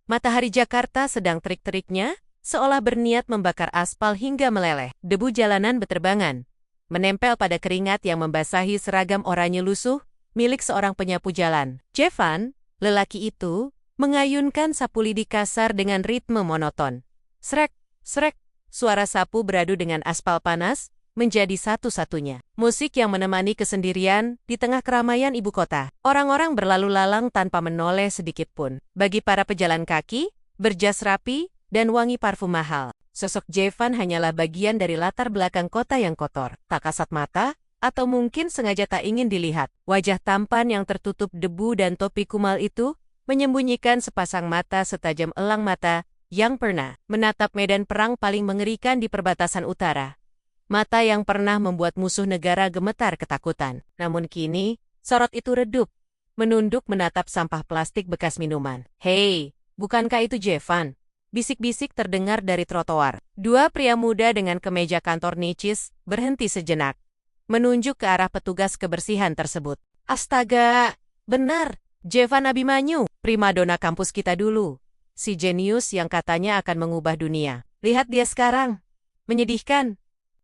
Matahari Jakarta sedang terik-teriknya, seolah berniat membakar aspal hingga meleleh. Debu jalanan beterbangan, menempel pada keringat yang membasahi seragam oranye lusuh, milik seorang penyapu jalan. Jevan, lelaki itu, mengayunkan sapu lidi kasar dengan ritme monoton. Srek, srek, suara sapu beradu dengan aspal panas, menjadi satu-satunya musik yang menemani kesendirian di tengah keramaian ibu kota. Orang-orang berlalu lalang tanpa menoleh sedikit pun. Bagi para pejalan kaki, berjas rapi, dan wangi parfum mahal, sosok Jevan hanyalah bagian dari latar belakang kota yang kotor, tak kasat mata, atau mungkin sengaja tak ingin dilihat. Wajah tampan yang tertutup debu dan topi kumal itu menyembunyikan sepasang mata setajam elang mata yang pernah menatap medan perang paling mengerikan di perbatasan utara. Mata yang pernah membuat musuh negara gemetar ketakutan. Namun kini, sorot itu redup, menunduk menatap sampah plastik bekas minuman. "Hei, bukankah itu Jevan?" Bisik-bisik terdengar dari trotoar. Dua pria muda dengan kemeja kantor nicis berhenti sejenak, menunjuk ke arah petugas kebersihan tersebut. "Astaga, benar, Jevan Abimanyu, primadona kampus kita dulu. Si jenius yang katanya akan mengubah dunia. Lihat dia sekarang. Menyedihkan."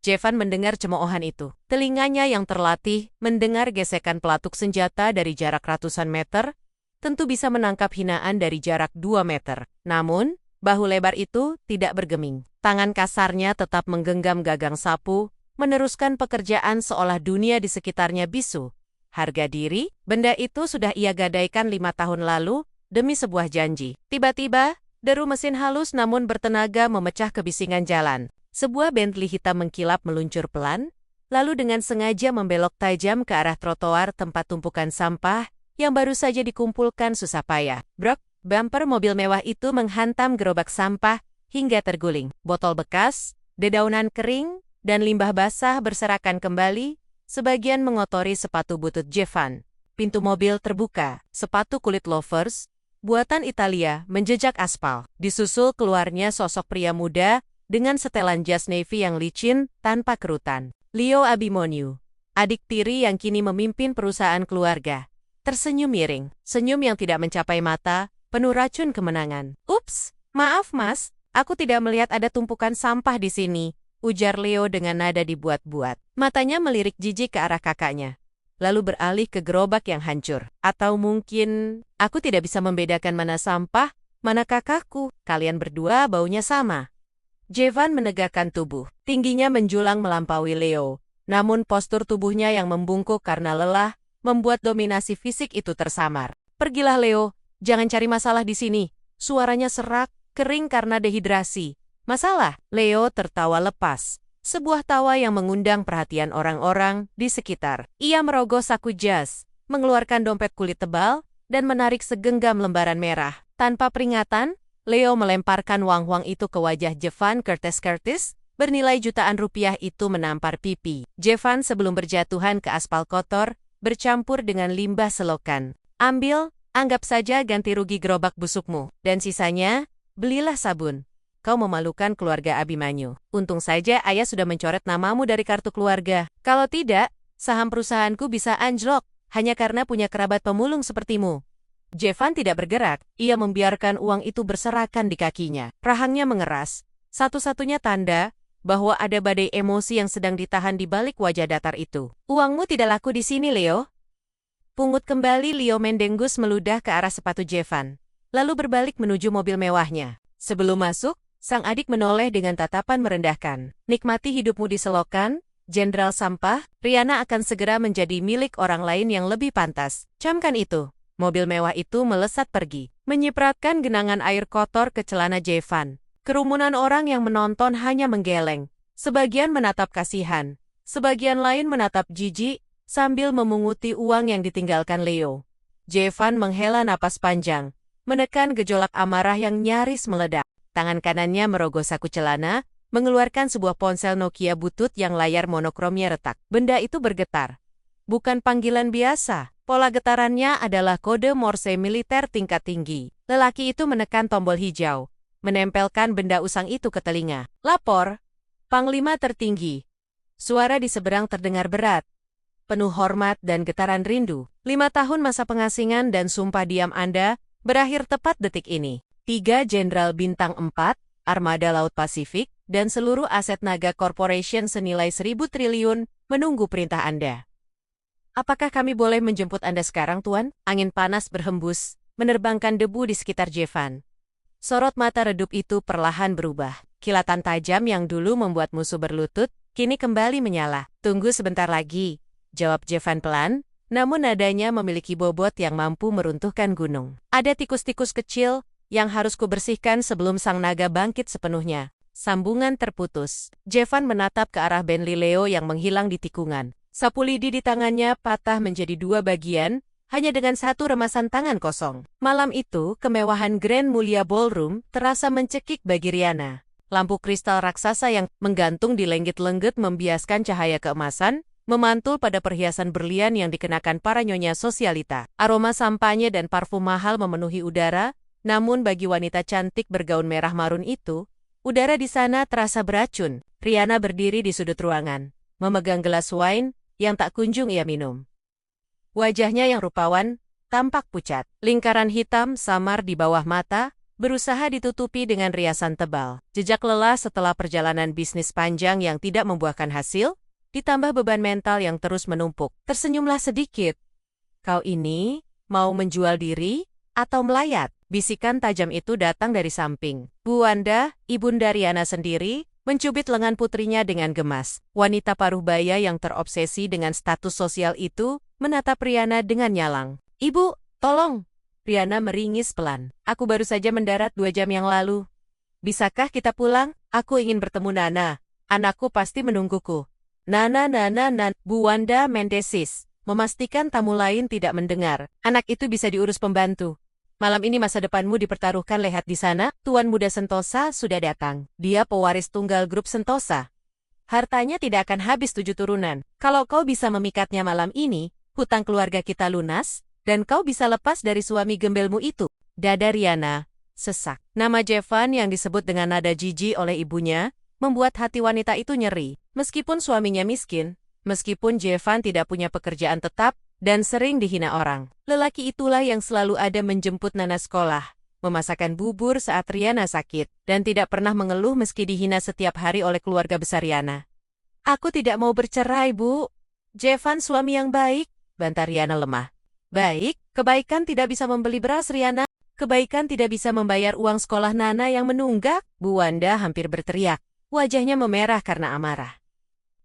Jevan mendengar cemoohan itu. Telinganya yang terlatih mendengar gesekan pelatuk senjata dari jarak ratusan meter, tentu bisa menangkap hinaan dari jarak 2 meter. Namun, bahu lebar itu tidak bergeming. Tangan kasarnya tetap menggenggam gagang sapu, meneruskan pekerjaan seolah dunia di sekitarnya bisu. Harga diri, benda itu sudah ia gadaikan 5 tahun lalu demi sebuah janji. Tiba-tiba, deru mesin halus namun bertenaga memecah kebisingan jalan. Sebuah Bentley hitam mengkilap meluncur pelan, lalu dengan sengaja membelok tajam ke arah trotoar tempat tumpukan sampah yang baru saja dikumpulkan susah payah. Brok, bumper mobil mewah itu menghantam gerobak sampah hingga terguling. Botol bekas, dedaunan kering, dan limbah basah berserakan kembali, sebagian mengotori sepatu butut Jevan. Pintu mobil terbuka, sepatu kulit loafers, buatan Italia, menjejak aspal. Disusul keluarnya sosok pria muda dengan setelan jas navy yang licin tanpa kerutan. Leo Abimanyu, adik tiri yang kini memimpin perusahaan keluarga, tersenyum miring, senyum yang tidak mencapai mata, penuh racun kemenangan. "Ups, maaf mas, aku tidak melihat ada tumpukan sampah di sini," ujar Leo dengan nada dibuat-buat. Matanya melirik jijik ke arah kakaknya, lalu beralih ke gerobak yang hancur. "Atau mungkin, aku tidak bisa membedakan mana sampah, mana kakakku. Kalian berdua baunya sama." Jevan menegakkan tubuh. Tingginya menjulang melampaui Leo, namun postur tubuhnya yang membungkuk karena lelah membuat dominasi fisik itu tersamar. "Pergilah Leo, jangan cari masalah di sini." Suaranya serak, kering karena dehidrasi. "Masalah?" Leo tertawa lepas. Sebuah tawa yang mengundang perhatian orang-orang di sekitar. Ia merogoh saku jas, mengeluarkan dompet kulit tebal, dan menarik segenggam lembaran merah. Tanpa peringatan, Leo melemparkan uang-uang itu ke wajah Jevan Curtis, bernilai jutaan rupiah itu menampar pipi. Jevan sebelum berjatuhan ke aspal kotor, bercampur dengan limbah selokan. "Ambil, anggap saja ganti rugi gerobak busukmu. Dan sisanya, belilah sabun. Kau memalukan keluarga Abimanyu. Untung saja ayah sudah mencoret namamu dari kartu keluarga. Kalau tidak, saham perusahaanku bisa anjlok, hanya karena punya kerabat pemulung sepertimu." Jevan tidak bergerak, ia membiarkan uang itu berserakan di kakinya. Rahangnya mengeras, satu-satunya tanda bahwa ada badai emosi yang sedang ditahan di balik wajah datar itu. "Uangmu tidak laku di sini, Leo." Pungut kembali Leo Mendengus meludah ke arah sepatu Jevan, lalu berbalik menuju mobil mewahnya. Sebelum masuk, sang adik menoleh dengan tatapan merendahkan. "Nikmati hidupmu di selokan, Jenderal Sampah, Riana akan segera menjadi milik orang lain yang lebih pantas." Camkan itu. Mobil mewah itu melesat pergi, menyipratkan genangan air kotor ke celana Jevan. Kerumunan orang yang menonton hanya menggeleng. Sebagian menatap kasihan, sebagian lain menatap jijik, sambil memunguti uang yang ditinggalkan Leo. Jevan menghela napas panjang, menekan gejolak amarah yang nyaris meledak. Tangan kanannya merogoh saku celana, mengeluarkan sebuah ponsel Nokia butut yang layar monokromnya retak. Benda itu bergetar. Bukan panggilan biasa. Pola getarannya adalah kode Morse militer tingkat tinggi. Lelaki itu menekan tombol hijau, menempelkan benda usang itu ke telinga. "Lapor, Panglima tertinggi." Suara di seberang terdengar berat, penuh hormat dan getaran rindu. 5 tahun masa pengasingan dan sumpah diam Anda berakhir tepat detik ini. 3 Jenderal Bintang 4, Armada Laut Pasifik, dan seluruh aset Naga Corporation senilai 1.000 triliun menunggu perintah Anda. Apakah kami boleh menjemput Anda sekarang, Tuan? Angin panas berhembus, menerbangkan debu di sekitar Jevan. Sorot mata redup itu perlahan berubah. Kilatan tajam yang dulu membuat musuh berlutut, kini kembali menyala. Tunggu sebentar lagi, jawab Jevan pelan, namun nadanya memiliki bobot yang mampu meruntuhkan gunung. Ada tikus-tikus kecil yang harus kubersihkan sebelum sang naga bangkit sepenuhnya. Sambungan terputus. Jevan menatap ke arah Bentley Leo yang menghilang di tikungan. Sapu lidi di tangannya patah menjadi 2 bagian, hanya dengan satu remasan tangan kosong. Malam itu, kemewahan Grand Mulia Ballroom terasa mencekik bagi Riana. Lampu kristal raksasa yang menggantung di lenggit-lenggit membiaskan cahaya keemasan, memantul pada perhiasan berlian yang dikenakan para nyonya sosialita. Aroma sampanye dan parfum mahal memenuhi udara, namun bagi wanita cantik bergaun merah marun itu, udara di sana terasa beracun. Riana berdiri di sudut ruangan, memegang gelas wine yang tak kunjung ia minum. Wajahnya yang rupawan tampak pucat. Lingkaran hitam samar di bawah mata, berusaha ditutupi dengan riasan tebal. Jejak lelah setelah perjalanan bisnis panjang yang tidak membuahkan hasil, ditambah beban mental yang terus menumpuk. Tersenyumlah sedikit. Kau ini mau menjual diri atau melayat? Bisikan tajam itu datang dari samping. Bu Wanda, Ibunda Riana sendiri, mencubit lengan putrinya dengan gemas. Wanita paruh baya yang terobsesi dengan status sosial itu menatap Riana dengan nyalang. Ibu, tolong. Riana meringis pelan. Aku baru saja mendarat 2 jam yang lalu. Bisakah kita pulang? Aku ingin bertemu Nana. Anakku pasti menungguku. Nana. Bu Wanda mendesis, memastikan tamu lain tidak mendengar. Anak itu bisa diurus pembantu. Malam ini masa depanmu dipertaruhkan. Lihat di sana, Tuan Muda Sentosa sudah datang. Dia pewaris tunggal grup Sentosa. Hartanya tidak akan habis 7 turunan. Kalau kau bisa memikatnya malam ini, hutang keluarga kita lunas, dan kau bisa lepas dari suami gembelmu itu. Dada Riana sesak. Nama Jevan yang disebut dengan nada jijik oleh ibunya, membuat hati wanita itu nyeri. Meskipun suaminya miskin, meskipun Jevan tidak punya pekerjaan tetap, dan sering dihina orang, lelaki itulah yang selalu ada menjemput Nana sekolah, memasakkan bubur saat Riana sakit, dan tidak pernah mengeluh meski dihina setiap hari oleh keluarga besar Riana. Aku tidak mau bercerai, Bu. Jevan suami yang baik, bantah Riana lemah. Baik, kebaikan tidak bisa membeli beras, Riana. Kebaikan tidak bisa membayar uang sekolah Nana yang menunggak. Bu Wanda hampir berteriak. Wajahnya memerah karena amarah.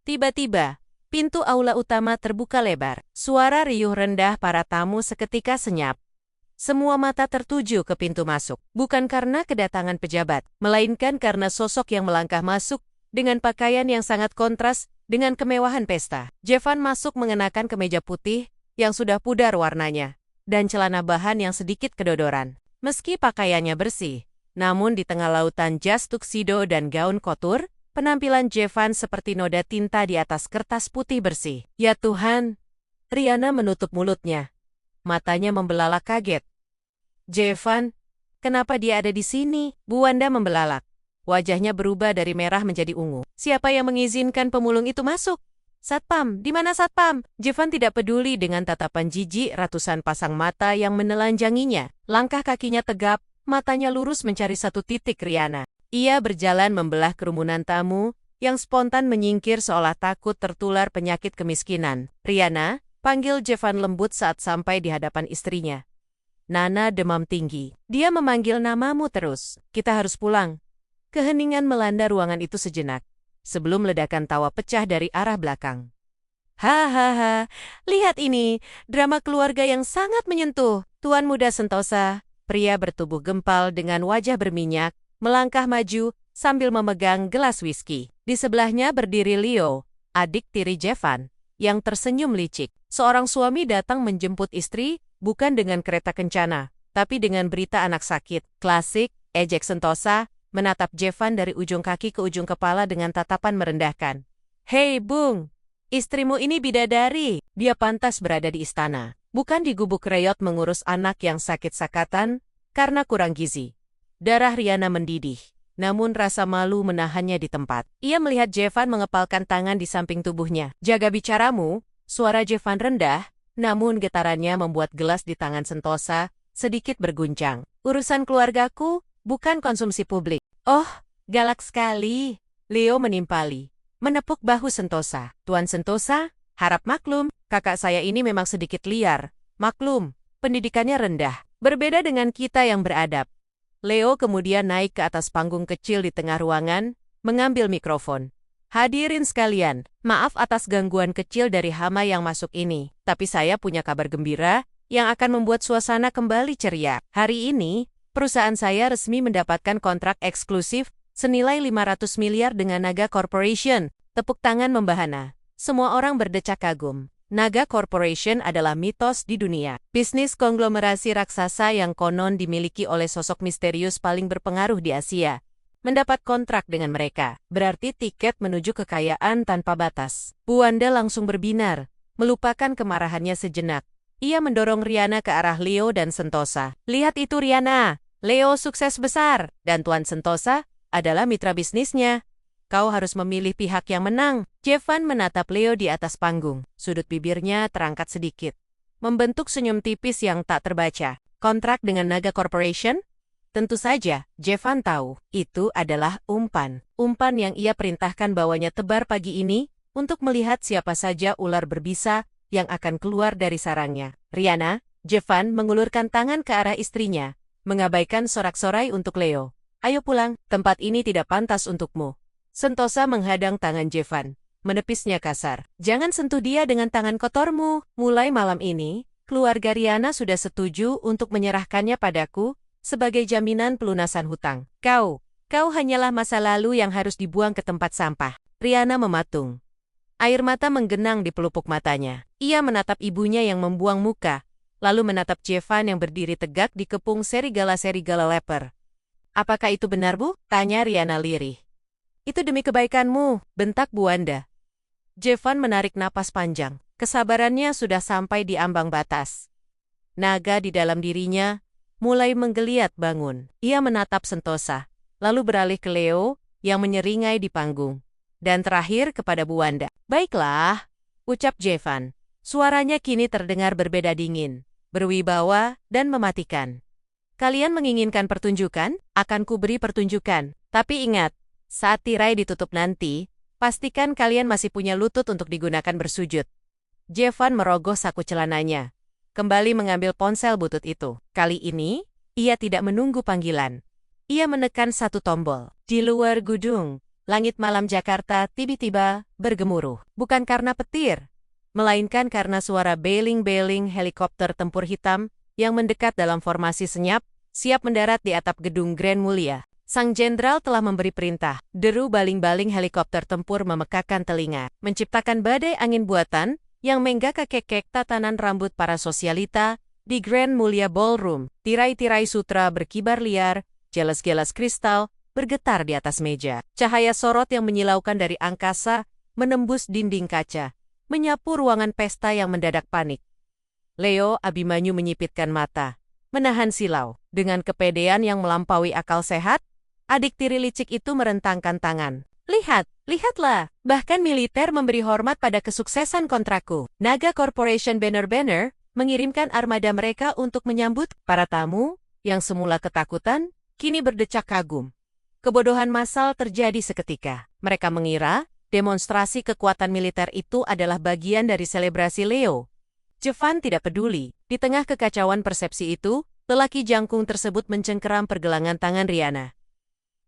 Tiba-tiba, pintu aula utama terbuka lebar. Suara riuh rendah para tamu seketika senyap. Semua mata tertuju ke pintu masuk. Bukan karena kedatangan pejabat, melainkan karena sosok yang melangkah masuk dengan pakaian yang sangat kontras dengan kemewahan pesta. Jevan masuk mengenakan kemeja putih yang sudah pudar warnanya, dan celana bahan yang sedikit kedodoran. Meski pakaiannya bersih, namun di tengah lautan jas tuxedo dan gaun kotur, penampilan Jevan seperti noda tinta di atas kertas putih bersih. Ya Tuhan! Riana menutup mulutnya. Matanya membelalak kaget. Jevan, kenapa dia ada di sini? Bu Wanda membelalak. Wajahnya berubah dari merah menjadi ungu. Siapa yang mengizinkan pemulung itu masuk? Satpam, di mana Satpam? Jevan tidak peduli dengan tatapan jijik ratusan pasang mata yang menelanjanginya. Langkah kakinya tegap, matanya lurus mencari satu titik Riana. Ia berjalan membelah kerumunan tamu yang spontan menyingkir seolah takut tertular penyakit kemiskinan. Riana, panggil Jevan lembut saat sampai di hadapan istrinya. Nana demam tinggi. Dia memanggil namamu terus. Kita harus pulang. Keheningan melanda ruangan itu sejenak, sebelum ledakan tawa pecah dari arah belakang. Hahaha, lihat ini, drama keluarga yang sangat menyentuh. Tuan Muda Sentosa, pria bertubuh gempal dengan wajah berminyak, melangkah maju sambil memegang gelas whisky. Di sebelahnya berdiri Leo, adik tiri Jevan, yang tersenyum licik. Seorang suami datang menjemput istri, bukan dengan kereta kencana, tapi dengan berita anak sakit. Klasik, ejek Sentosa, menatap Jevan dari ujung kaki ke ujung kepala dengan tatapan merendahkan. Hei Bung, istrimu ini bidadari. Dia pantas berada di istana, bukan di gubuk reyot mengurus anak yang sakit-sakatan karena kurang gizi. Darah Riana mendidih, namun rasa malu menahannya di tempat. Ia melihat Jevan mengepalkan tangan di samping tubuhnya. Jaga bicaramu, suara Jevan rendah, namun getarannya membuat gelas di tangan Sentosa sedikit berguncang. Urusan keluargaku, bukan konsumsi publik. Oh, galak sekali. Leo menimpali, menepuk bahu Sentosa. Tuan Sentosa, harap maklum, kakak saya ini memang sedikit liar. Maklum, pendidikannya rendah. Berbeda dengan kita yang beradab. Leo kemudian naik ke atas panggung kecil di tengah ruangan, mengambil mikrofon. Hadirin sekalian, maaf atas gangguan kecil dari hama yang masuk ini, tapi saya punya kabar gembira yang akan membuat suasana kembali ceria. Hari ini, perusahaan saya resmi mendapatkan kontrak eksklusif senilai 500 miliar dengan Naga Corporation. Tepuk tangan membahana. Semua orang berdecak kagum. Naga Corporation adalah mitos di dunia. Bisnis konglomerasi raksasa yang konon dimiliki oleh sosok misterius paling berpengaruh di Asia. Mendapat kontrak dengan mereka, berarti tiket menuju kekayaan tanpa batas. Bu Wanda langsung berbinar, melupakan kemarahannya sejenak. Ia mendorong Riana ke arah Leo dan Sentosa. Lihat itu Riana, Leo sukses besar, dan Tuan Sentosa adalah mitra bisnisnya. Kau harus memilih pihak yang menang. Jevan menatap Leo di atas panggung. Sudut bibirnya terangkat sedikit, membentuk senyum tipis yang tak terbaca. Kontrak dengan Naga Corporation? Tentu saja, Jevan tahu. Itu adalah umpan. Umpan yang ia perintahkan bawanya tebar pagi ini untuk melihat siapa saja ular berbisa yang akan keluar dari sarangnya. Riana, Jevan mengulurkan tangan ke arah istrinya, mengabaikan sorak-sorai untuk Leo. Ayo pulang, tempat ini tidak pantas untukmu. Sentosa menghadang tangan Jevan, menepisnya kasar. Jangan sentuh dia dengan tangan kotormu. Mulai malam ini, keluarga Riana sudah setuju untuk menyerahkannya padaku sebagai jaminan pelunasan hutang. Kau hanyalah masa lalu yang harus dibuang ke tempat sampah. Riana mematung. Air mata menggenang di pelupuk matanya. Ia menatap ibunya yang membuang muka, lalu menatap Jevan yang berdiri tegak di kepung serigala-serigala leper. Apakah itu benar, Bu? Tanya Riana lirih. Itu demi kebaikanmu, bentak Bu Wanda. Jevan menarik napas panjang. Kesabarannya sudah sampai di ambang batas. Naga di dalam dirinya mulai menggeliat bangun. Ia menatap Sentosa, lalu beralih ke Leo yang menyeringai di panggung. Dan terakhir kepada Bu Wanda. Baiklah, ucap Jevan. Suaranya kini terdengar berbeda dingin, berwibawa, dan mematikan. Kalian menginginkan pertunjukan? Akan kuberi pertunjukan. Tapi ingat, saat tirai ditutup nanti, pastikan kalian masih punya lutut untuk digunakan bersujud. Jevan merogoh saku celananya, kembali mengambil ponsel butut itu. Kali ini, ia tidak menunggu panggilan. Ia menekan satu tombol. Di luar gedung, langit malam Jakarta tiba-tiba bergemuruh. Bukan karena petir, melainkan karena suara beling-beling helikopter tempur hitam yang mendekat dalam formasi senyap, siap mendarat di atap gedung Grand Mulia. Sang jenderal telah memberi perintah. Deru baling-baling helikopter tempur memekakkan telinga, menciptakan badai angin buatan yang menggakak-kekek tatanan rambut para sosialita di Grand Mulia Ballroom. Tirai-tirai sutra berkibar liar, gelas-gelas kristal bergetar di atas meja. Cahaya sorot yang menyilaukan dari angkasa menembus dinding kaca, menyapu ruangan pesta yang mendadak panik. Leo Abimanyu menyipitkan mata, menahan silau. Dengan kepedean yang melampaui akal sehat, adik tiri licik itu merentangkan tangan. Lihatlah, bahkan militer memberi hormat pada kesuksesan kontrakku. Naga Corporation Banner mengirimkan armada mereka untuk menyambut para tamu yang semula ketakutan, kini berdecak kagum. Kebodohan massal terjadi seketika. Mereka mengira demonstrasi kekuatan militer itu adalah bagian dari selebrasi Leo. Jevan tidak peduli. Di tengah kekacauan persepsi itu, lelaki jangkung tersebut mencengkeram pergelangan tangan Riana.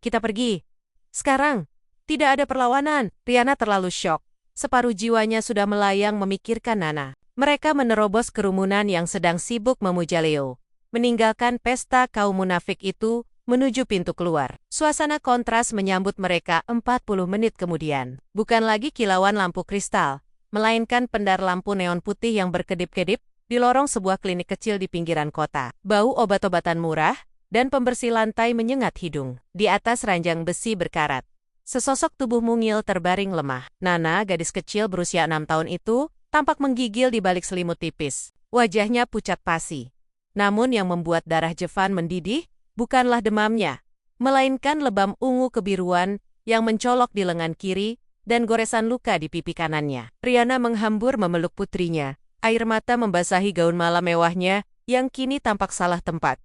Kita pergi. Sekarang. Tidak ada perlawanan. Riana terlalu syok. Separuh jiwanya sudah melayang memikirkan Nana. Mereka menerobos kerumunan yang sedang sibuk memuja Leo, meninggalkan pesta kaum munafik itu, menuju pintu keluar. Suasana kontras menyambut mereka 40 menit kemudian. Bukan lagi kilauan lampu kristal, melainkan pendar lampu neon putih yang berkedip-kedip di lorong sebuah klinik kecil di pinggiran kota. Bau obat-obatan murah dan pembersih lantai menyengat hidung. Di atas ranjang besi berkarat, sesosok tubuh mungil terbaring lemah. Nana, gadis kecil berusia 6 tahun itu, tampak menggigil di balik selimut tipis. Wajahnya pucat pasi. Namun yang membuat darah Jevan mendidih bukanlah demamnya, melainkan lebam ungu kebiruan yang mencolok di lengan kiri dan goresan luka di pipi kanannya. Riana menghambur memeluk putrinya. Air mata membasahi gaun malam mewahnya yang kini tampak salah tempat.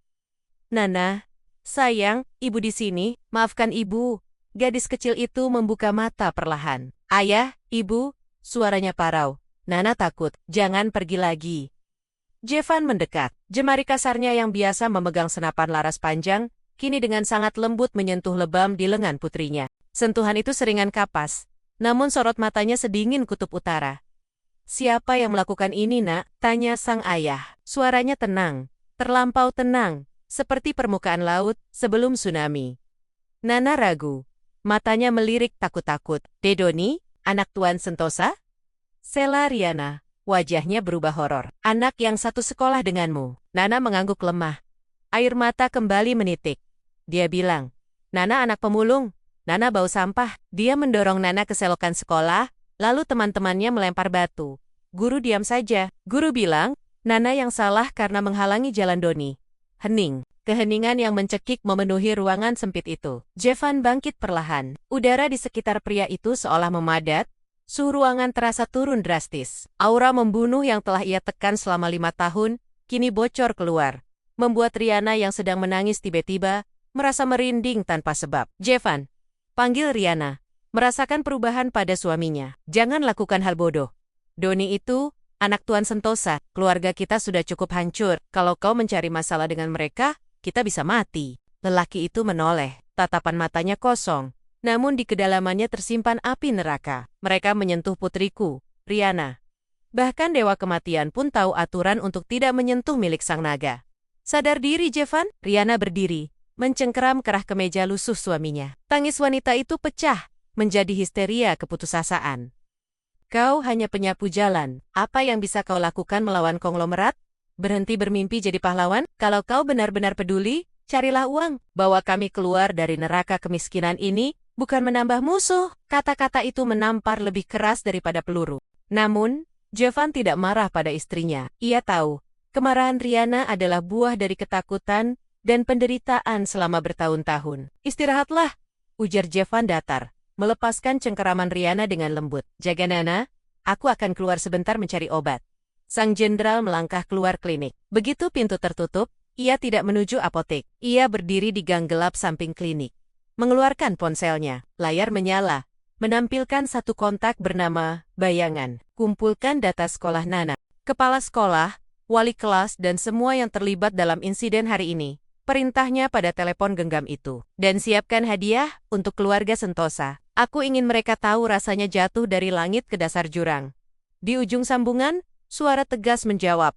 Nana, Sayang, ibu di sini, maafkan ibu. Gadis kecil itu membuka mata perlahan. Ayah, ibu, suaranya parau. Nana takut, jangan pergi lagi. Jevan mendekat. Jemari kasarnya yang biasa memegang senapan laras panjang, kini dengan sangat lembut menyentuh lebam di lengan putrinya. Sentuhan itu seringan kapas, namun sorot matanya sedingin kutub utara. Siapa yang melakukan ini, nak? Tanya sang ayah. Suaranya tenang, terlampau tenang, seperti permukaan laut sebelum tsunami. Nana ragu. Matanya melirik takut-takut. Dedoni, anak Tuan Sentosa? Sela Riana. Wajahnya berubah horor. Anak yang satu sekolah denganmu. Nana mengangguk lemah. Air mata kembali menitik. Dia bilang, Nana anak pemulung. Nana bau sampah. Dia mendorong Nana ke selokan sekolah, lalu teman-temannya melempar batu. Guru diam saja. Guru bilang, Nana yang salah karena menghalangi jalan Doni. Hening. Keheningan yang mencekik memenuhi ruangan sempit itu. Jevan bangkit perlahan. Udara di sekitar pria itu seolah memadat. Suhu ruangan terasa turun drastis. Aura membunuh yang telah ia tekan selama 5 tahun, kini bocor keluar. Membuat Riana yang sedang menangis tiba-tiba, merasa merinding tanpa sebab. Jevan, panggil Riana. Merasakan perubahan pada suaminya. Jangan lakukan hal bodoh. Doni itu, anak Tuan Sentosa. Keluarga kita sudah cukup hancur. Kalau kau mencari masalah dengan mereka, kita bisa mati. Lelaki itu menoleh. Tatapan matanya kosong. Namun di kedalamannya tersimpan api neraka. Mereka menyentuh putriku, Riana. Bahkan Dewa Kematian pun tahu aturan untuk tidak menyentuh milik sang naga. Sadar diri, Jevan? Riana berdiri, mencengkeram kerah kemeja lusuh suaminya. Tangis wanita itu pecah, menjadi histeria keputusasaan. Kau hanya penyapu jalan. Apa yang bisa kau lakukan melawan konglomerat? Berhenti bermimpi jadi pahlawan? Kalau kau benar-benar peduli, carilah uang. Bawa kami keluar dari neraka kemiskinan ini, bukan menambah musuh. Kata-kata itu menampar lebih keras daripada peluru. Namun, Jevan tidak marah pada istrinya. Ia tahu, kemarahan Riana adalah buah dari ketakutan dan penderitaan selama bertahun-tahun. Istirahatlah, ujar Jevan datar, melepaskan cengkeraman Riana dengan lembut. Jaga Nana, aku akan keluar sebentar mencari obat. Sang jenderal melangkah keluar klinik. Begitu pintu tertutup, ia tidak menuju apotek. Ia berdiri di gang gelap samping klinik. Mengeluarkan ponselnya. Layar menyala. Menampilkan satu kontak bernama Bayangan. Kumpulkan data sekolah Nana. Kepala sekolah, wali kelas dan semua yang terlibat dalam insiden hari ini. Perintahnya pada telepon genggam itu. Dan siapkan hadiah untuk keluarga Sentosa. Aku ingin mereka tahu rasanya jatuh dari langit ke dasar jurang. Di ujung sambungan, suara tegas menjawab.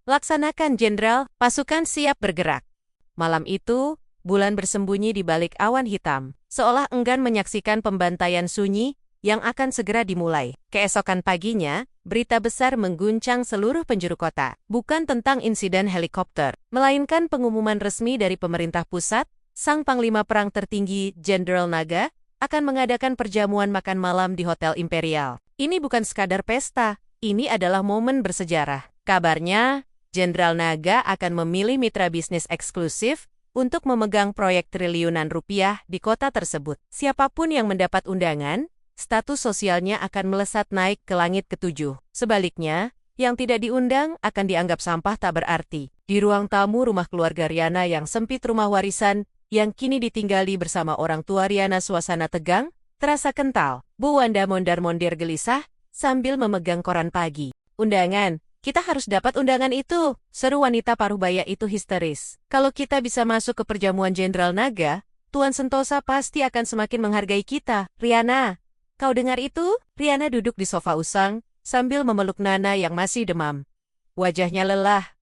Laksanakan, Jenderal, pasukan siap bergerak. Malam itu, bulan bersembunyi di balik awan hitam, seolah enggan menyaksikan pembantaian sunyi yang akan segera dimulai. Keesokan paginya, berita besar mengguncang seluruh penjuru kota. Bukan tentang insiden helikopter, melainkan pengumuman resmi dari pemerintah pusat, sang panglima perang tertinggi, Jenderal Naga, akan mengadakan perjamuan makan malam di Hotel Imperial. Ini bukan sekadar pesta. Ini adalah momen bersejarah. Kabarnya, Jenderal Naga akan memilih mitra bisnis eksklusif untuk memegang proyek triliunan rupiah di kota tersebut. Siapapun yang mendapat undangan, status sosialnya akan melesat naik ke langit ketujuh. Sebaliknya, yang tidak diundang akan dianggap sampah tak berarti. Di ruang tamu rumah keluarga Riana yang sempit rumah warisan, yang kini ditinggali bersama orang tua Riana, suasana tegang, terasa kental. Bu Wanda mondar-mondir gelisah, sambil memegang koran pagi. Undangan, kita harus dapat undangan itu, seru wanita parubaya itu histeris. Kalau kita bisa masuk ke perjamuan Jenderal Naga, Tuan Sentosa pasti akan semakin menghargai kita. Riana, kau dengar itu? Riana duduk di sofa usang, sambil memeluk Nana yang masih demam. Wajahnya lelah.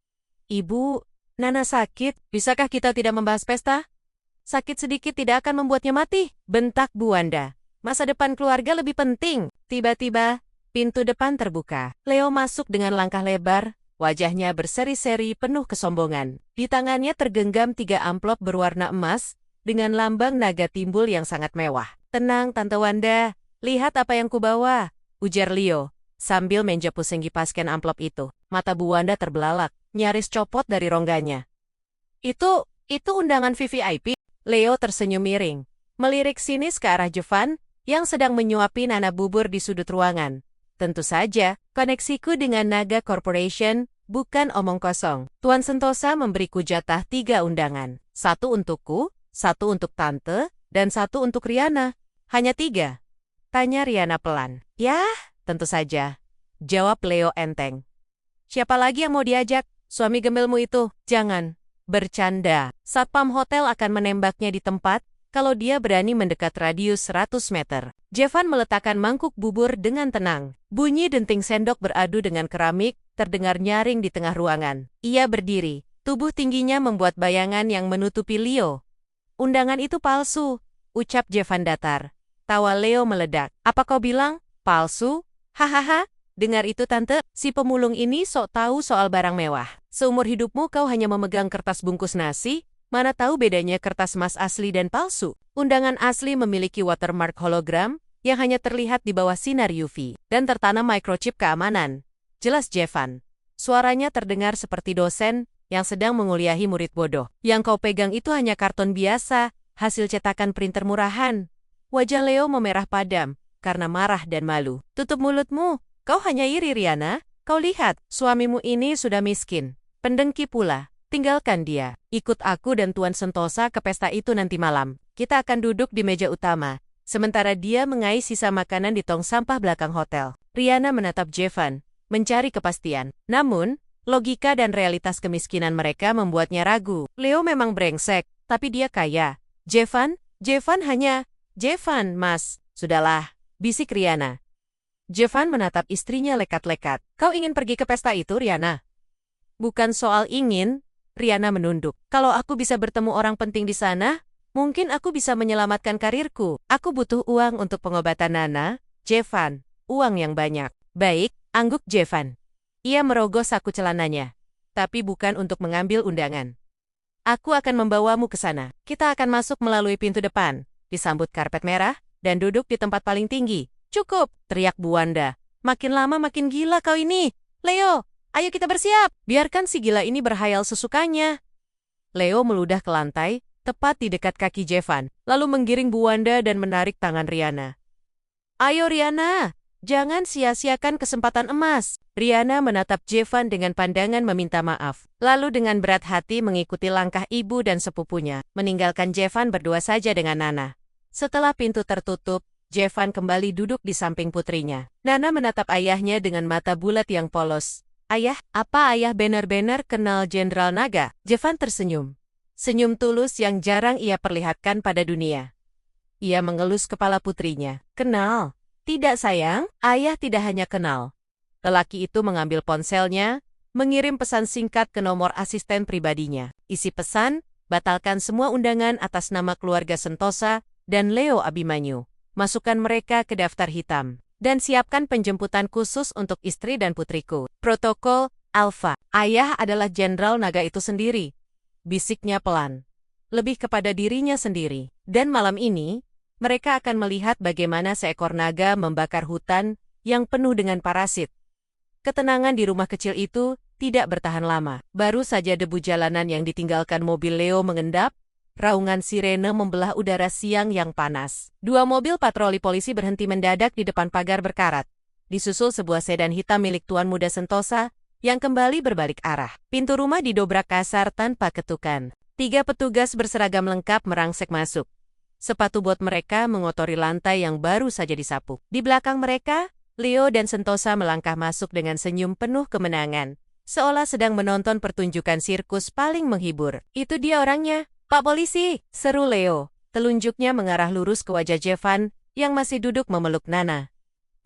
Ibu, Nana sakit, bisakah kita tidak membahas pesta? Sakit sedikit tidak akan membuatnya mati, bentak Bu Wanda. Masa depan keluarga lebih penting. Tiba-tiba, pintu depan terbuka. Leo masuk dengan langkah lebar, wajahnya berseri-seri penuh kesombongan. Di tangannya tergenggam 3 amplop berwarna emas, dengan lambang naga timbul yang sangat mewah. Tenang, Tante Wanda, lihat apa yang kubawa, ujar Leo, sambil menjepus pasken amplop itu. Mata Bu Wanda terbelalak, nyaris copot dari rongganya. Itu undangan VVIP? Leo tersenyum miring, melirik sinis ke arah Jevan, yang sedang menyuapi Nana bubur di sudut ruangan. Tentu saja, koneksiku dengan Naga Corporation bukan omong kosong. Tuan Sentosa memberiku jatah 3 undangan. 1 untukku, 1 untuk Tante, dan 1 untuk Riana. Hanya 3? Tanya Riana pelan. Yah, tentu saja. Jawab Leo enteng. Siapa lagi yang mau diajak? Suami gembelmu itu? Jangan. Bercanda. Satpam hotel akan menembaknya di tempat kalau dia berani mendekat radius 100 meter. Jevan meletakkan mangkuk bubur dengan tenang. Bunyi denting sendok beradu dengan keramik terdengar nyaring di tengah ruangan. Ia berdiri. Tubuh tingginya membuat bayangan yang menutupi Leo. Undangan itu palsu, ucap Jevan datar. Tawa Leo meledak. Apa kau bilang? Palsu? Hahaha. Dengar itu Tante, si pemulung ini sok tahu soal barang mewah. Seumur hidupmu kau hanya memegang kertas bungkus nasi, mana tahu bedanya kertas emas asli dan palsu. Undangan asli memiliki watermark hologram yang hanya terlihat di bawah sinar UV dan tertanam microchip keamanan. Jelas Jevan. Suaranya terdengar seperti dosen yang sedang menguliahi murid bodoh. Yang kau pegang itu hanya karton biasa, hasil cetakan printer murahan. Wajah Leo memerah padam karena marah dan malu. Tutup mulutmu. Kau hanya iri, Riana. Kau lihat, suamimu ini sudah miskin. Pendengki pula. Tinggalkan dia. Ikut aku dan Tuan Sentosa ke pesta itu nanti malam. Kita akan duduk di meja utama. Sementara dia mengais sisa makanan di tong sampah belakang hotel. Riana menatap Jevan, mencari kepastian. Namun, logika dan realitas kemiskinan mereka membuatnya ragu. Leo memang brengsek, tapi dia kaya. Jevan hanya... Jevan, Mas. Sudahlah, bisik Riana. Jevan menatap istrinya lekat-lekat. Kau ingin pergi ke pesta itu, Riana? Bukan soal ingin, Riana menunduk. Kalau aku bisa bertemu orang penting di sana, mungkin aku bisa menyelamatkan karirku. Aku butuh uang untuk pengobatan Nana, Jevan. Uang yang banyak. Baik, angguk Jevan. Ia merogoh saku celananya. Tapi bukan untuk mengambil undangan. Aku akan membawamu ke sana. Kita akan masuk melalui pintu depan, disambut karpet merah, dan duduk di tempat paling tinggi. Cukup, teriak Bu Wanda. Makin lama makin gila kau ini. Leo, ayo kita bersiap. Biarkan si gila ini berhayal sesukanya. Leo meludah ke lantai, tepat di dekat kaki Jevan, lalu menggiring Bu Wanda dan menarik tangan Riana. Ayo Riana, jangan sia-siakan kesempatan emas. Riana menatap Jevan dengan pandangan meminta maaf. Lalu dengan berat hati mengikuti langkah ibu dan sepupunya, meninggalkan Jevan berdua saja dengan Nana. Setelah pintu tertutup, Jevan kembali duduk di samping putrinya. Nana menatap ayahnya dengan mata bulat yang polos. Ayah, apa ayah benar-benar kenal Jenderal Naga? Jevan tersenyum. Senyum tulus yang jarang ia perlihatkan pada dunia. Ia mengelus kepala putrinya. Kenal? Tidak sayang, ayah tidak hanya kenal. Lelaki itu mengambil ponselnya, mengirim pesan singkat ke nomor asisten pribadinya. Isi pesan, batalkan semua undangan atas nama keluarga Sentosa dan Leo Abimanyu. Masukkan mereka ke daftar hitam. Dan siapkan penjemputan khusus untuk istri dan putriku. Protokol, Alpha. Ayah adalah Jenderal Naga itu sendiri. Bisiknya pelan. Lebih kepada dirinya sendiri. Dan malam ini, mereka akan melihat bagaimana seekor naga membakar hutan yang penuh dengan parasit. Ketenangan di rumah kecil itu tidak bertahan lama. Baru saja debu jalanan yang ditinggalkan mobil Leo mengendap, raungan sirene membelah udara siang yang panas. 2 mobil patroli polisi berhenti mendadak di depan pagar berkarat. Disusul sebuah sedan hitam milik Tuan Muda Sentosa yang kembali berbalik arah. Pintu rumah didobrak kasar tanpa ketukan. 3 petugas berseragam lengkap merangsek masuk. Sepatu bot mereka mengotori lantai yang baru saja disapu. Di belakang mereka, Leo dan Sentosa melangkah masuk dengan senyum penuh kemenangan, seolah sedang menonton pertunjukan sirkus paling menghibur. Itu dia orangnya. Pak Polisi, seru Leo. Telunjuknya mengarah lurus ke wajah Jevan yang masih duduk memeluk Nana.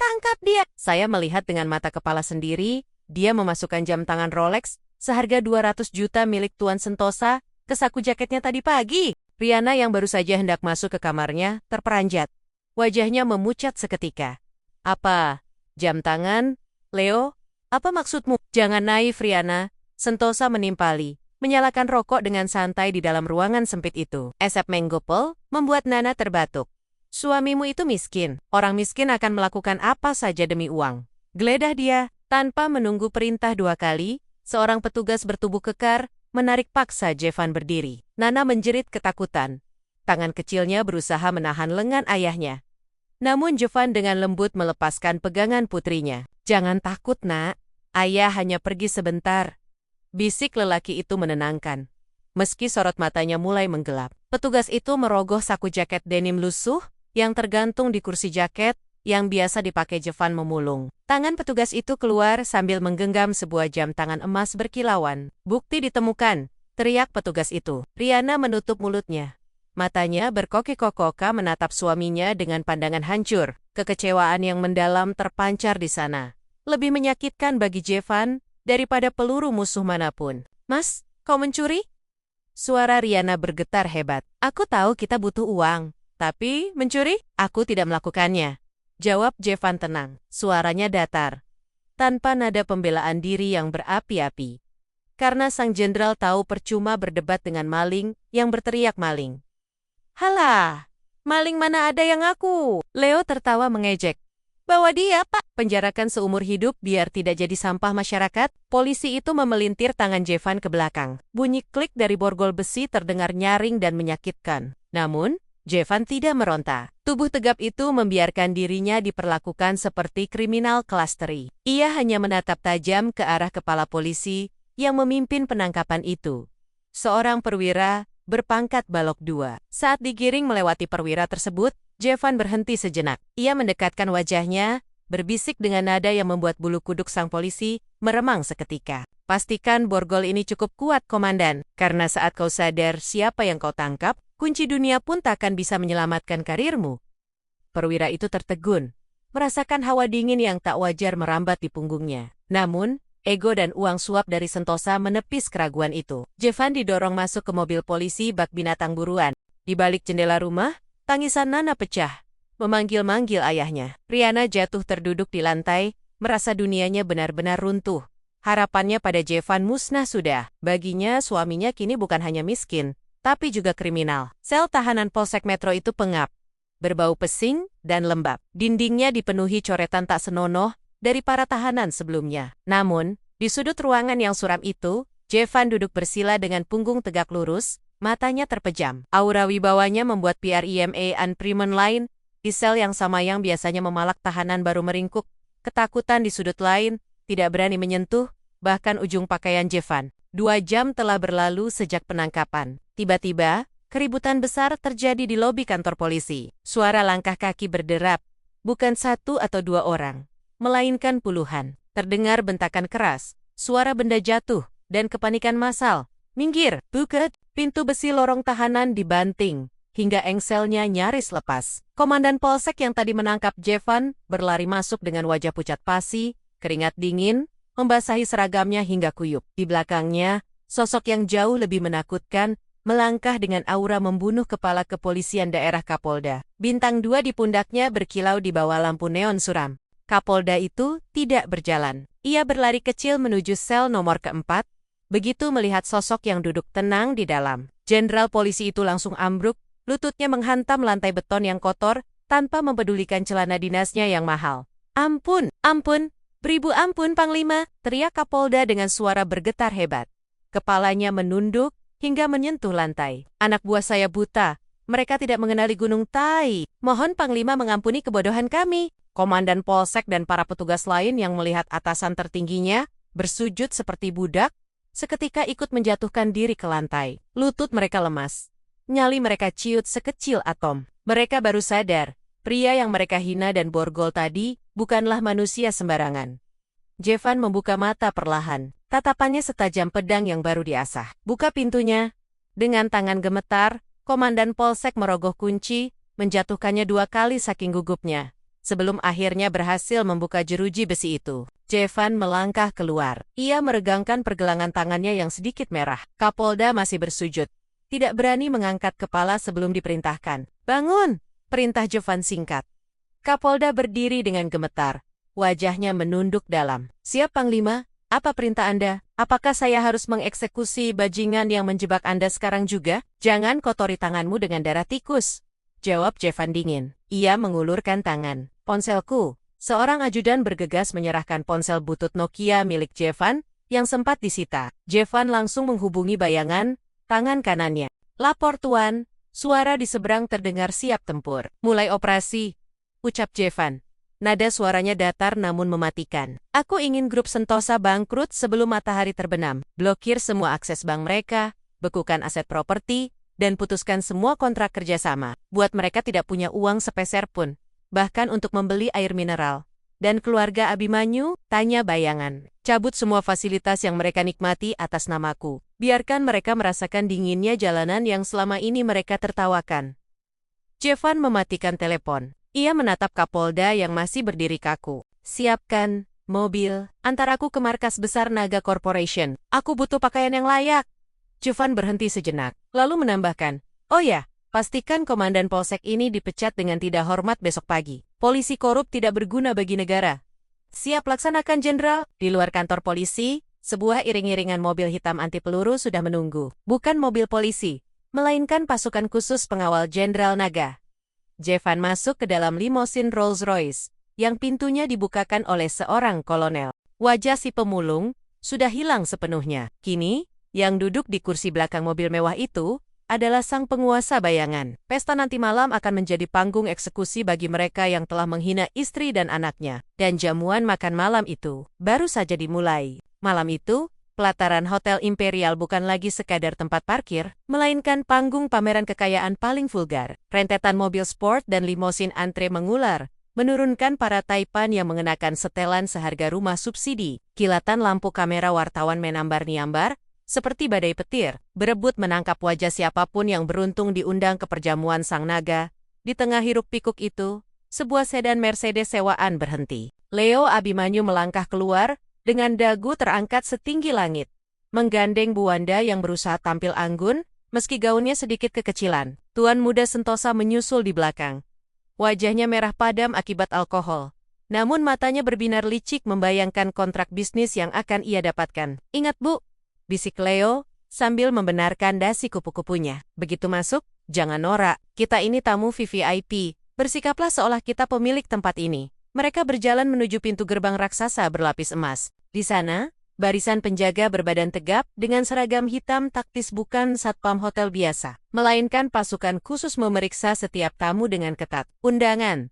Tangkap dia! Saya melihat dengan mata kepala sendiri, dia memasukkan jam tangan Rolex seharga 200 juta milik Tuan Sentosa ke saku jaketnya tadi pagi. Riana yang baru saja hendak masuk ke kamarnya terperanjat. Wajahnya memucat seketika. Apa? Jam tangan? Leo? Apa maksudmu? Jangan naif Riana. Sentosa menimpali. Menyalakan rokok dengan santai di dalam ruangan sempit itu. Esep menggopel, membuat Nana terbatuk. Suamimu itu miskin. Orang miskin akan melakukan apa saja demi uang. Geledah dia, tanpa menunggu perintah 2 kali, seorang petugas bertubuh kekar, menarik paksa Jevan berdiri. Nana menjerit ketakutan. Tangan kecilnya berusaha menahan lengan ayahnya. Namun Jevan dengan lembut melepaskan pegangan putrinya. Jangan takut, Nak. Ayah hanya pergi sebentar. Bisik lelaki itu menenangkan. Meski sorot matanya mulai menggelap, petugas itu merogoh saku jaket denim lusuh yang tergantung di kursi jaket yang biasa dipakai Jevan memulung. Tangan petugas itu keluar sambil menggenggam sebuah jam tangan emas berkilauan. Bukti ditemukan, teriak petugas itu. Riana menutup mulutnya. Matanya berkokok-kokoka menatap suaminya dengan pandangan hancur. Kekecewaan yang mendalam terpancar di sana. Lebih menyakitkan bagi Jevan daripada peluru musuh manapun. Mas, kau mencuri? Suara Riana bergetar hebat. Aku tahu kita butuh uang. Tapi, mencuri? Aku tidak melakukannya. Jawab Jevan tenang. Suaranya datar. Tanpa nada pembelaan diri yang berapi-api. Karena sang jenderal tahu percuma berdebat dengan maling yang berteriak maling. Halah, maling mana ada yang ngaku? Leo tertawa mengejek. Bawa dia, Pak. Penjarakan seumur hidup biar tidak jadi sampah masyarakat. Polisi itu memelintir tangan Jevan ke belakang. Bunyi klik dari borgol besi terdengar nyaring dan menyakitkan. Namun, Jevan tidak meronta. Tubuh tegap itu membiarkan dirinya diperlakukan seperti kriminal kelas teri. Ia hanya menatap tajam ke arah kepala polisi yang memimpin penangkapan itu. Seorang perwira berpangkat balok 2. Saat digiring melewati perwira tersebut, Jevan berhenti sejenak. Ia mendekatkan wajahnya, berbisik dengan nada yang membuat bulu kuduk sang polisi meremang seketika. Pastikan borgol ini cukup kuat, Komandan, karena saat kau sadar siapa yang kau tangkap, kunci dunia pun takkan bisa menyelamatkan karirmu. Perwira itu tertegun, merasakan hawa dingin yang tak wajar merambat di punggungnya. Namun, ego dan uang suap dari Sentosa menepis keraguan itu. Jevan didorong masuk ke mobil polisi bak binatang buruan. Di balik jendela rumah, tangisan Nana pecah, memanggil-manggil ayahnya. Riana jatuh terduduk di lantai, merasa dunianya benar-benar runtuh. Harapannya pada Jevan musnah sudah. Baginya suaminya kini bukan hanya miskin, tapi juga kriminal. Sel tahanan Polsek Metro itu pengap, berbau pesing dan lembab. Dindingnya dipenuhi coretan tak senonoh dari para tahanan sebelumnya. Namun, di sudut ruangan yang suram itu, Jevan duduk bersila dengan punggung tegak lurus, matanya terpejam. Aura wibawanya membuat PRIMA Unprimen lain, di sel yang sama yang biasanya memalak tahanan baru meringkuk, ketakutan di sudut lain, tidak berani menyentuh, bahkan ujung pakaian Jevan. 2 jam telah berlalu sejak penangkapan. Tiba-tiba, keributan besar terjadi di lobi kantor polisi. Suara langkah kaki berderap, bukan 1 atau 2 orang, melainkan puluhan. Terdengar bentakan keras, suara benda jatuh, dan kepanikan massal. Minggir, buket! Pintu besi lorong tahanan dibanting, hingga engselnya nyaris lepas. Komandan Polsek yang tadi menangkap Jevan berlari masuk dengan wajah pucat pasi, keringat dingin, membasahi seragamnya hingga kuyup. Di belakangnya, sosok yang jauh lebih menakutkan, melangkah dengan aura membunuh kepala kepolisian daerah Kapolda. Bintang 2 di pundaknya berkilau di bawah lampu neon suram. Kapolda itu tidak berjalan. Ia berlari kecil menuju sel nomor keempat, begitu melihat sosok yang duduk tenang di dalam. Jenderal polisi itu langsung ambruk, lututnya menghantam lantai beton yang kotor, tanpa mempedulikan celana dinasnya yang mahal. Ampun, ampun, beribu ampun Panglima, teriak Kapolda dengan suara bergetar hebat. Kepalanya menunduk, hingga menyentuh lantai. Anak buah saya buta, mereka tidak mengenali Gunung Tai. Mohon Panglima mengampuni kebodohan kami. Komandan Polsek dan para petugas lain yang melihat atasan tertingginya bersujud seperti budak, seketika ikut menjatuhkan diri ke lantai. Lutut mereka lemas. Nyali mereka ciut sekecil atom. Mereka baru sadar, pria yang mereka hina dan borgol tadi bukanlah manusia sembarangan. Jevan membuka mata perlahan. Tatapannya setajam pedang yang baru diasah. Buka pintunya. Dengan tangan gemetar, Komandan Polsek merogoh kunci, menjatuhkannya 2 kali saking gugupnya. Sebelum akhirnya berhasil membuka jeruji besi itu. Jevan melangkah keluar. Ia meregangkan pergelangan tangannya yang sedikit merah. Kapolda masih bersujud. Tidak berani mengangkat kepala sebelum diperintahkan. Bangun! Perintah Jevan singkat. Kapolda berdiri dengan gemetar. Wajahnya menunduk dalam. Siap Panglima, apa perintah Anda? Apakah saya harus mengeksekusi bajingan yang menjebak Anda sekarang juga? Jangan kotori tanganmu dengan darah tikus. Jawab Jevan dingin. Ia mengulurkan tangan. Ponselku. Seorang ajudan bergegas menyerahkan ponsel butut Nokia milik Jevan yang sempat disita. Jevan langsung menghubungi bayangan tangan kanannya. Lapor Tuan, suara di seberang terdengar siap tempur. Mulai operasi, ucap Jevan. Nada suaranya datar namun mematikan. Aku ingin grup Sentosa bangkrut sebelum matahari terbenam. Blokir semua akses bank mereka, bekukan aset properti, dan putuskan semua kontrak kerjasama. Buat mereka tidak punya uang sepeser pun, bahkan untuk membeli air mineral. Dan keluarga Abimanyu, tanya bayangan. Cabut semua fasilitas yang mereka nikmati atas namaku. Biarkan mereka merasakan dinginnya jalanan yang selama ini mereka tertawakan. Jevan mematikan telepon. Ia menatap Kapolda yang masih berdiri kaku. Siapkan mobil, antar aku ke markas besar Naga Corporation. Aku butuh pakaian yang layak. Jevan berhenti sejenak, lalu menambahkan, oh ya, pastikan komandan polsek ini dipecat dengan tidak hormat besok pagi. Polisi korup tidak berguna bagi negara. Siap laksanakan, Jenderal. Di luar kantor polisi, sebuah iring-iringan mobil hitam anti peluru sudah menunggu. Bukan mobil polisi, melainkan pasukan khusus pengawal Jenderal Naga. Jevan masuk ke dalam limosin Rolls-Royce, yang pintunya dibukakan oleh seorang kolonel. Wajah si pemulung sudah hilang sepenuhnya. Kini, yang duduk di kursi belakang mobil mewah itu adalah sang penguasa bayangan. Pesta nanti malam akan menjadi panggung eksekusi bagi mereka yang telah menghina istri dan anaknya. Dan jamuan makan malam itu baru saja dimulai. Malam itu, pelataran Hotel Imperial bukan lagi sekadar tempat parkir, melainkan panggung pameran kekayaan paling vulgar. Rentetan mobil sport dan limosin antre mengular, menurunkan para taipan yang mengenakan setelan seharga rumah subsidi. Kilatan lampu kamera wartawan menambar-niambar, seperti badai petir, berebut menangkap wajah siapapun yang beruntung diundang ke perjamuan sang naga. Di tengah hiruk-pikuk itu, sebuah sedan Mercedes sewaan berhenti. Leo Abimanyu melangkah keluar, dengan dagu terangkat setinggi langit, menggandeng Bu Wanda yang berusaha tampil anggun, meski gaunnya sedikit kekecilan. Tuan muda Sentosa menyusul di belakang. Wajahnya merah padam akibat alkohol, namun matanya berbinar licik membayangkan kontrak bisnis yang akan ia dapatkan. Ingat Bu, bisik Leo, sambil membenarkan dasi kupu-kupunya. Begitu masuk, jangan norak, kita ini tamu VVIP, bersikaplah seolah kita pemilik tempat ini. Mereka berjalan menuju pintu gerbang raksasa berlapis emas. Di sana, barisan penjaga berbadan tegap dengan seragam hitam taktis bukan satpam hotel biasa, melainkan pasukan khusus memeriksa setiap tamu dengan ketat. Undangan,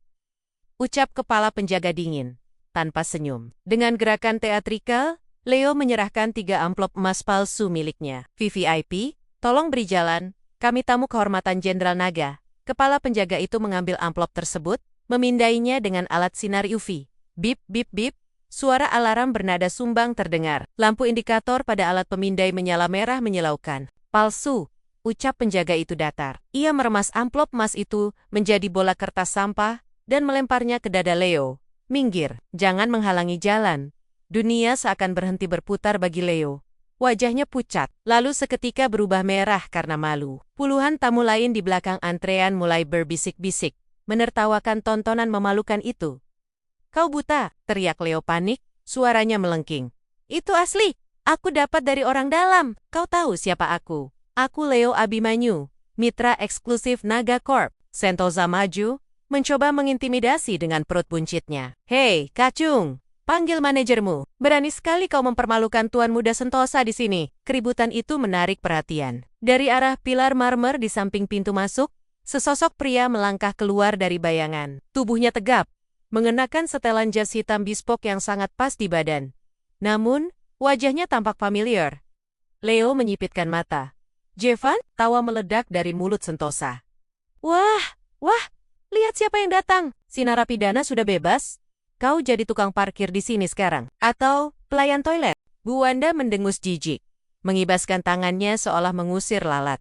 ucap kepala penjaga dingin, tanpa senyum. Dengan gerakan teatrikal, Leo menyerahkan 3 amplop emas palsu miliknya. VVIP, tolong beri jalan, kami tamu kehormatan Jenderal Naga. Kepala penjaga itu mengambil amplop tersebut, memindainya dengan alat sinar UV. Bip, bip, bip, suara alarm bernada sumbang terdengar. Lampu indikator pada alat pemindai menyala merah menyilaukan. Palsu, ucap penjaga itu datar. Ia meremas amplop emas itu menjadi bola kertas sampah dan melemparnya ke dada Leo. Minggir, jangan menghalangi jalan. Dunia seakan berhenti berputar bagi Leo. Wajahnya pucat, lalu seketika berubah merah karena malu. Puluhan tamu lain di belakang antrean mulai berbisik-bisik, menertawakan tontonan memalukan itu. Kau buta, teriak Leo panik, suaranya melengking. Itu asli, aku dapat dari orang dalam. Kau tahu siapa aku? Aku Leo Abimanyu, mitra eksklusif Naga Corp. Sentosa maju, mencoba mengintimidasi dengan perut buncitnya. Hei, kacung, panggil manajermu. Berani sekali kau mempermalukan tuan muda Sentosa di sini. Keributan itu menarik perhatian. Dari arah pilar marmer di samping pintu masuk, sesosok pria melangkah keluar dari bayangan. Tubuhnya tegap, mengenakan setelan jas hitam bespoke yang sangat pas di badan. Namun, wajahnya tampak familiar. Leo menyipitkan mata. Jevan, tawa meledak dari mulut Sentosa. Wah, lihat siapa yang datang. Si narapidana sudah bebas. Kau jadi tukang parkir di sini sekarang. Atau pelayan toilet. Bu Wanda mendengus jijik, mengibaskan tangannya seolah mengusir lalat.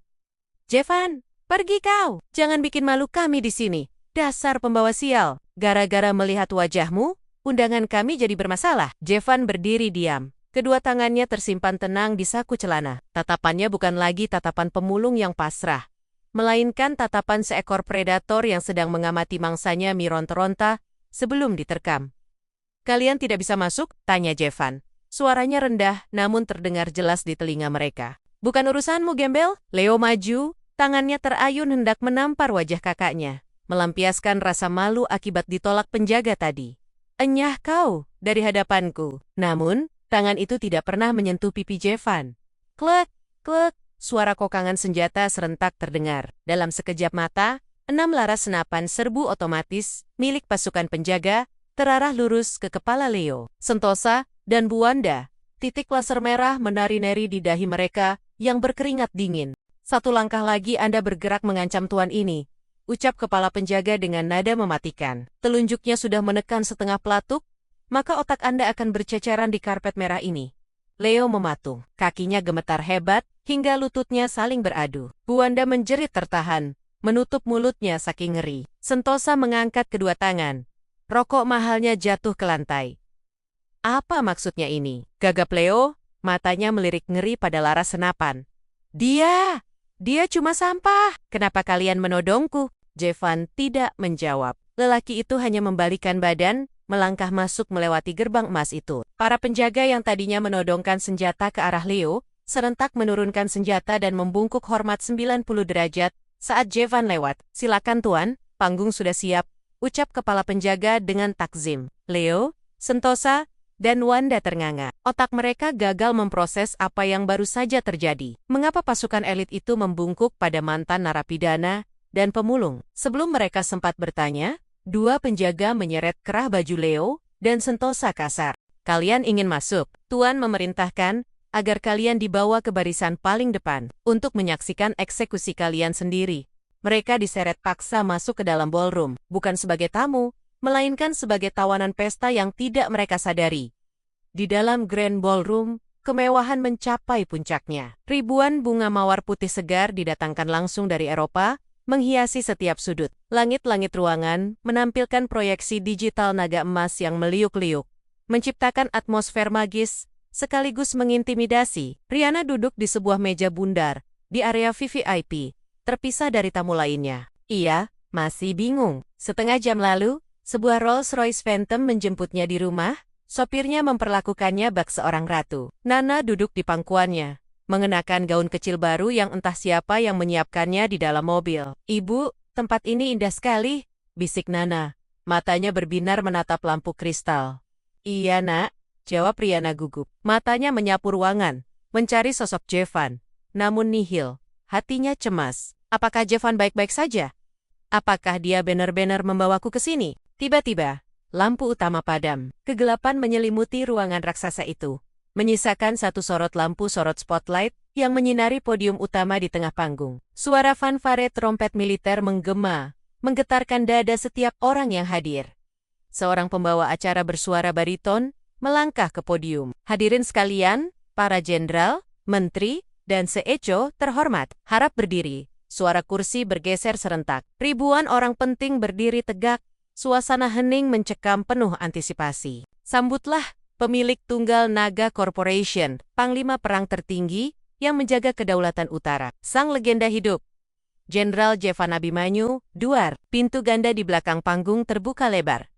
Jevan, pergi kau. Jangan bikin malu kami di sini. Dasar pembawa sial. Gara-gara melihat wajahmu, undangan kami jadi bermasalah. Jevan berdiri diam. Kedua tangannya tersimpan tenang di saku celana. Tatapannya bukan lagi tatapan pemulung yang pasrah, melainkan tatapan seekor predator yang sedang mengamati mangsanya meronta-ronta sebelum diterkam. Kalian tidak bisa masuk? Tanya Jevan. Suaranya rendah, namun terdengar jelas di telinga mereka. Bukan urusanmu, gembel. Leo maju, tangannya terayun hendak menampar wajah kakaknya, melampiaskan rasa malu akibat ditolak penjaga tadi. Enyah kau dari hadapanku. Namun, tangan itu tidak pernah menyentuh pipi Jevan. Klek, klek, suara kokangan senjata serentak terdengar. Dalam sekejap mata, 6 laras senapan serbu otomatis milik pasukan penjaga terarah lurus ke kepala Leo. Sentosa dan Bu Wanda, titik laser merah menari-nari di dahi mereka yang berkeringat dingin. "Satu langkah lagi Anda bergerak mengancam tuan ini," ucap kepala penjaga dengan nada mematikan. Telunjuknya sudah menekan setengah pelatuk, maka otak Anda akan berceceran di karpet merah ini. Leo mematung, kakinya gemetar hebat, hingga lututnya saling beradu. Bu Wanda menjerit tertahan, menutup mulutnya saking ngeri. Sentosa mengangkat kedua tangan. Rokok mahalnya jatuh ke lantai. "Apa maksudnya ini?" gagap Leo, matanya melirik ngeri pada laras senapan. Dia cuma sampah. Kenapa kalian menodongku?" Jevan tidak menjawab. Lelaki itu hanya membalikan badan, melangkah masuk melewati gerbang emas itu. Para penjaga yang tadinya menodongkan senjata ke arah Leo, serentak menurunkan senjata dan membungkuk hormat 90 derajat saat Jevan lewat. "Silakan tuan, panggung sudah siap," ucap kepala penjaga dengan takzim. Leo, Sentosa, dan Wanda ternganga. Otak mereka gagal memproses apa yang baru saja terjadi. Mengapa pasukan elit itu membungkuk pada mantan narapidana dan pemulung? Sebelum mereka sempat bertanya, dua penjaga menyeret kerah baju Leo dan Sentosa kasar. "Kalian ingin masuk?" Tuan memerintahkan agar kalian dibawa ke barisan paling depan untuk menyaksikan eksekusi kalian sendiri. Mereka diseret paksa masuk ke dalam ballroom, bukan sebagai tamu, melainkan sebagai tawanan pesta yang tidak mereka sadari. Di dalam Grand Ballroom, kemewahan mencapai puncaknya. Ribuan bunga mawar putih segar didatangkan langsung dari Eropa, menghiasi setiap sudut. Langit-langit ruangan menampilkan proyeksi digital naga emas yang meliuk-liuk, menciptakan atmosfer magis, sekaligus mengintimidasi. Rihanna duduk di sebuah meja bundar, di area VVIP, terpisah dari tamu lainnya. Ia masih bingung. Setengah jam lalu, sebuah Rolls-Royce Phantom menjemputnya di rumah, sopirnya memperlakukannya bak seorang ratu. Nana duduk di pangkuannya, mengenakan gaun kecil baru yang entah siapa yang menyiapkannya di dalam mobil. "Ibu, tempat ini indah sekali," bisik Nana. Matanya berbinar menatap lampu kristal. "Iya nak," jawab Rihanna gugup. Matanya menyapu ruangan, mencari sosok Jevan. Namun nihil, hatinya cemas. Apakah Jevan baik-baik saja? Apakah dia benar-benar membawaku ke sini? Tiba-tiba, lampu utama padam. Kegelapan menyelimuti ruangan raksasa itu, menyisakan satu sorot lampu sorot spotlight yang menyinari podium utama di tengah panggung. Suara fanfare trompet militer menggema, menggetarkan dada setiap orang yang hadir. Seorang pembawa acara bersuara bariton melangkah ke podium. "Hadirin sekalian, para jenderal, menteri, dan CEO terhormat, harap berdiri." Suara kursi bergeser serentak. Ribuan orang penting berdiri tegak, suasana hening mencekam penuh antisipasi. "Sambutlah pemilik Tunggal Naga Corporation, Panglima Perang tertinggi yang menjaga kedaulatan utara, sang legenda hidup, Jenderal Jevan Abimanyu." Duar, pintu ganda di belakang panggung terbuka lebar.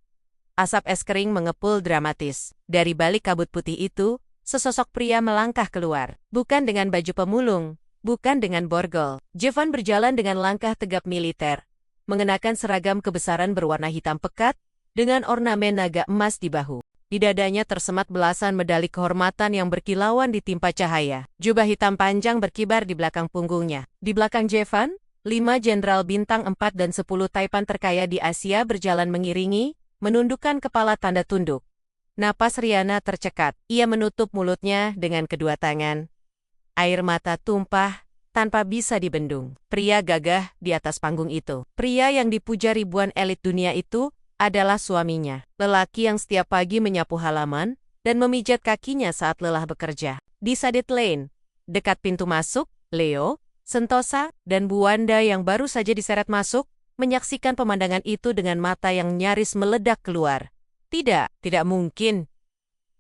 Asap es kering mengepul dramatis. Dari balik kabut putih itu, sesosok pria melangkah keluar. Bukan dengan baju pemulung, bukan dengan borgol. Jevan berjalan dengan langkah tegap militer, mengenakan seragam kebesaran berwarna hitam pekat, dengan ornamen naga emas di bahu. Di dadanya tersemat belasan medali kehormatan yang berkilauan ditimpa cahaya. Jubah hitam panjang berkibar di belakang punggungnya. Di belakang Jevan, 5 jenderal bintang 4 dan 10 taipan terkaya di Asia berjalan mengiringi, menundukkan kepala tanda tunduk. Napas Rihanna tercekat. Ia menutup mulutnya dengan kedua tangan. Air mata tumpah, tanpa bisa dibendung. Pria gagah di atas panggung itu. Pria yang dipuja ribuan elit dunia itu adalah suaminya. Lelaki yang setiap pagi menyapu halaman dan memijat kakinya saat lelah bekerja. Di Sadet Lane, dekat pintu masuk, Leo, Sentosa, dan Bu Wanda yang baru saja diseret masuk, menyaksikan pemandangan itu dengan mata yang nyaris meledak keluar. Tidak mungkin.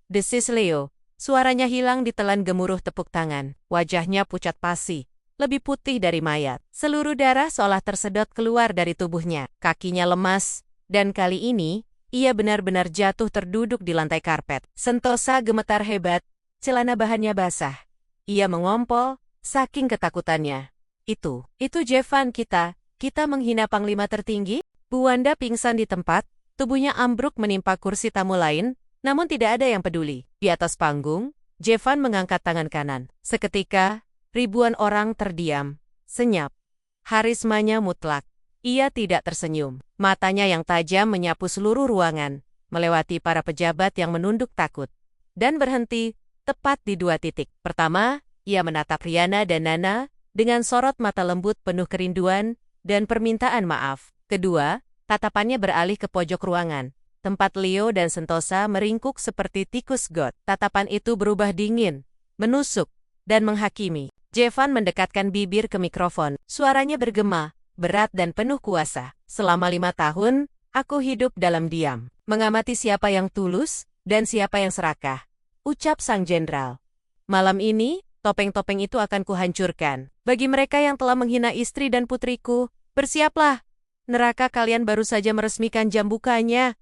Desis Leo. Suaranya hilang ditelan gemuruh tepuk tangan. Wajahnya pucat pasi, lebih putih dari mayat. Seluruh darah seolah tersedot keluar dari tubuhnya. Kakinya lemas, dan kali ini, ia benar-benar jatuh terduduk di lantai karpet. Sentosa gemetar hebat, celana bahannya basah. Ia mengompol, saking ketakutannya. Itu Jevan kita menghina panglima tertinggi? Bu Wanda pingsan di tempat, tubuhnya ambruk menimpa kursi tamu lain, namun tidak ada yang peduli. Di atas panggung, Jevan mengangkat tangan kanan. Seketika, ribuan orang terdiam, senyap. Harismanya mutlak. Ia tidak tersenyum. Matanya yang tajam menyapu seluruh ruangan, melewati para pejabat yang menunduk takut, dan berhenti tepat di 2 titik. Pertama, ia menatap Riana dan Nana dengan sorot mata lembut penuh kerinduan dan permintaan maaf. Kedua, tatapannya beralih ke pojok ruangan, tempat Leo dan Sentosa meringkuk seperti tikus got. Tatapan itu berubah dingin, menusuk, dan menghakimi. Jevan mendekatkan bibir ke mikrofon. Suaranya bergema, berat dan penuh kuasa. Selama 5 tahun, aku hidup dalam diam, mengamati siapa yang tulus dan siapa yang serakah, ucap sang jenderal. Malam ini, topeng-topeng itu akan kuhancurkan. Bagi mereka yang telah menghina istri dan putriku, bersiaplah. Neraka kalian baru saja meresmikan jam bukanya.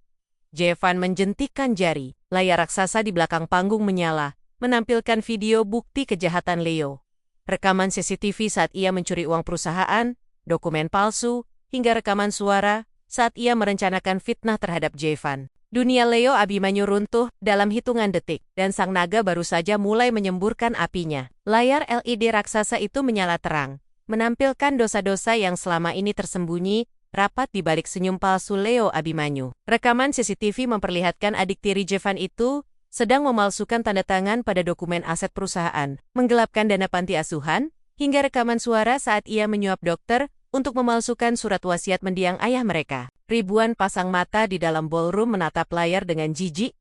Jevan menjentikkan jari. Layar raksasa di belakang panggung menyala, menampilkan video bukti kejahatan Leo. Rekaman CCTV saat ia mencuri uang perusahaan, dokumen palsu, hingga rekaman suara saat ia merencanakan fitnah terhadap Jevan. Dunia Leo Abimanyu runtuh dalam hitungan detik, dan sang naga baru saja mulai menyemburkan apinya. Layar LED raksasa itu menyala terang, menampilkan dosa-dosa yang selama ini tersembunyi rapat di balik senyum palsu Leo Abimanyu. Rekaman CCTV memperlihatkan adik tiri Jevan itu sedang memalsukan tanda tangan pada dokumen aset perusahaan, menggelapkan dana panti asuhan, hingga rekaman suara saat ia menyuap dokter untuk memalsukan surat wasiat mendiang ayah mereka. Ribuan pasang mata di dalam ballroom menatap layar dengan jijik,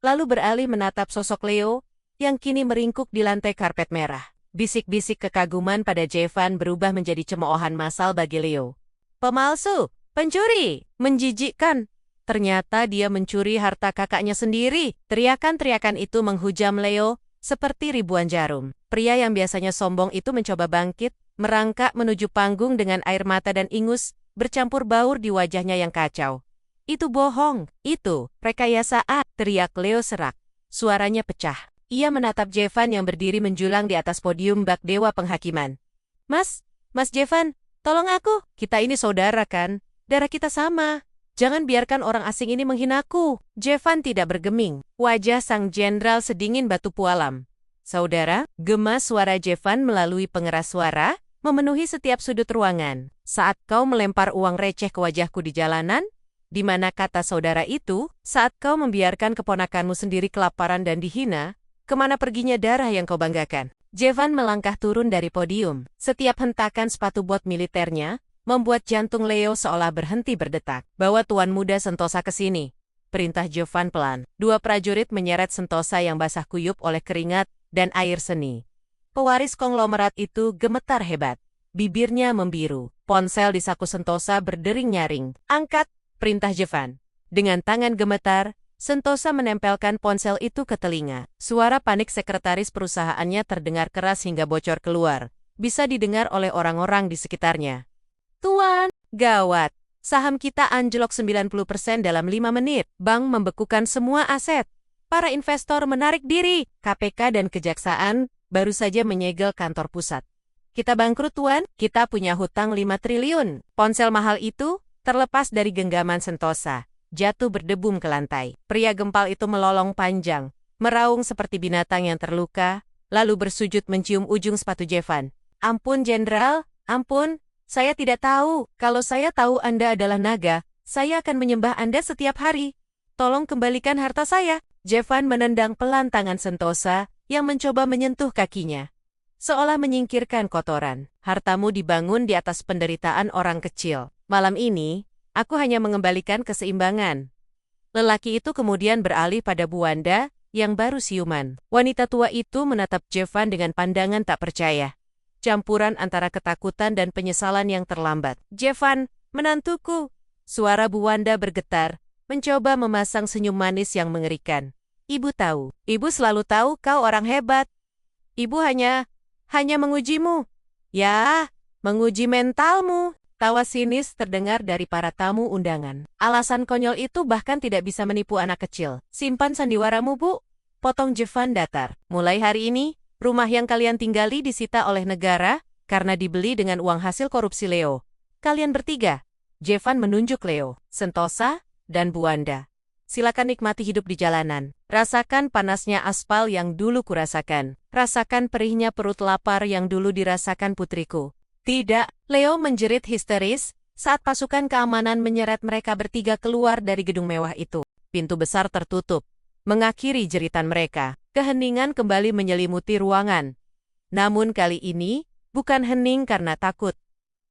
lalu beralih menatap sosok Leo yang kini meringkuk di lantai karpet merah. Bisik-bisik kekaguman pada Jevan berubah menjadi cemoohan massal bagi Leo. Pemalsu, pencuri, menjijikkan. Ternyata dia mencuri harta kakaknya sendiri. Teriakan-teriakan itu menghujam Leo seperti ribuan jarum. Pria yang biasanya sombong itu mencoba bangkit, merangkak menuju panggung dengan air mata dan ingus bercampur baur di wajahnya yang kacau. Itu bohong, itu rekayasa, teriak Leo serak. Suaranya pecah. Ia menatap Jevan yang berdiri menjulang di atas podium bak dewa penghakiman. Mas Jevan, tolong aku. Kita ini saudara kan? Darah kita sama. Jangan biarkan orang asing ini menghinaku. Jevan tidak bergeming. Wajah sang jenderal sedingin batu pualam. Saudara, gema suara Jevan melalui pengeras suara, memenuhi setiap sudut ruangan. Saat kau melempar uang receh ke wajahku di jalanan, di mana kata saudara itu? Saat kau membiarkan keponakanmu sendiri kelaparan dan dihina, kemana perginya darah yang kau banggakan? Jevan melangkah turun dari podium. Setiap hentakan sepatu bot militernya membuat jantung Leo seolah berhenti berdetak. Bawa Tuan Muda Sentosa ke sini, perintah Jevan pelan. 2 prajurit menyeret Sentosa yang basah kuyup oleh keringat dan air seni. Pewaris konglomerat itu gemetar hebat. Bibirnya membiru. Ponsel di saku Sentosa berdering nyaring. Angkat, perintah Jevan. Dengan tangan gemetar, Sentosa menempelkan ponsel itu ke telinga. Suara panik sekretaris perusahaannya terdengar keras hingga bocor keluar. Bisa didengar oleh orang-orang di sekitarnya. Tuan, gawat. Saham kita anjlok 90% dalam 5 menit. Bank membekukan semua aset. Para investor menarik diri. KPK dan Kejaksaan baru saja menyegel kantor pusat. Kita bangkrut, Tuan. Kita punya hutang 5 triliun. Ponsel mahal itu terlepas dari genggaman Sentosa, jatuh berdebum ke lantai. Pria gempal itu melolong panjang, meraung seperti binatang yang terluka, lalu bersujud mencium ujung sepatu Jevan. Ampun, Jenderal, ampun. Saya tidak tahu. Kalau saya tahu Anda adalah naga, saya akan menyembah Anda setiap hari. Tolong kembalikan harta saya. Jevan menendang pelan tangan Sentosa yang mencoba menyentuh kakinya, seolah menyingkirkan kotoran. Hartamu dibangun di atas penderitaan orang kecil. Malam ini, aku hanya mengembalikan keseimbangan. Lelaki itu kemudian beralih pada Bu Wanda yang baru siuman. Wanita tua itu menatap Jevan dengan pandangan tak percaya. Campuran antara ketakutan dan penyesalan yang terlambat. Jevan, menantuku. Suara Bu Wanda bergetar, mencoba memasang senyum manis yang mengerikan. Ibu tahu. Ibu selalu tahu kau orang hebat. Ibu hanya mengujimu. Ya, menguji mentalmu. Tawa sinis terdengar dari para tamu undangan. Alasan konyol itu bahkan tidak bisa menipu anak kecil. Simpan sandiwaramu, Bu. Potong Jevan datar. Mulai hari ini, rumah yang kalian tinggali disita oleh negara karena dibeli dengan uang hasil korupsi Leo. Kalian bertiga. Jevan menunjuk Leo, Sentosa, dan Bu Wanda. Silakan nikmati hidup di jalanan. Rasakan panasnya aspal yang dulu kurasakan. Rasakan perihnya perut lapar yang dulu dirasakan putriku. Tidak, Leo menjerit histeris saat pasukan keamanan menyeret mereka bertiga keluar dari gedung mewah itu. pintu besar tertutup, mengakhiri jeritan mereka. Keheningan kembali menyelimuti ruangan. Namun kali ini, bukan hening karena takut,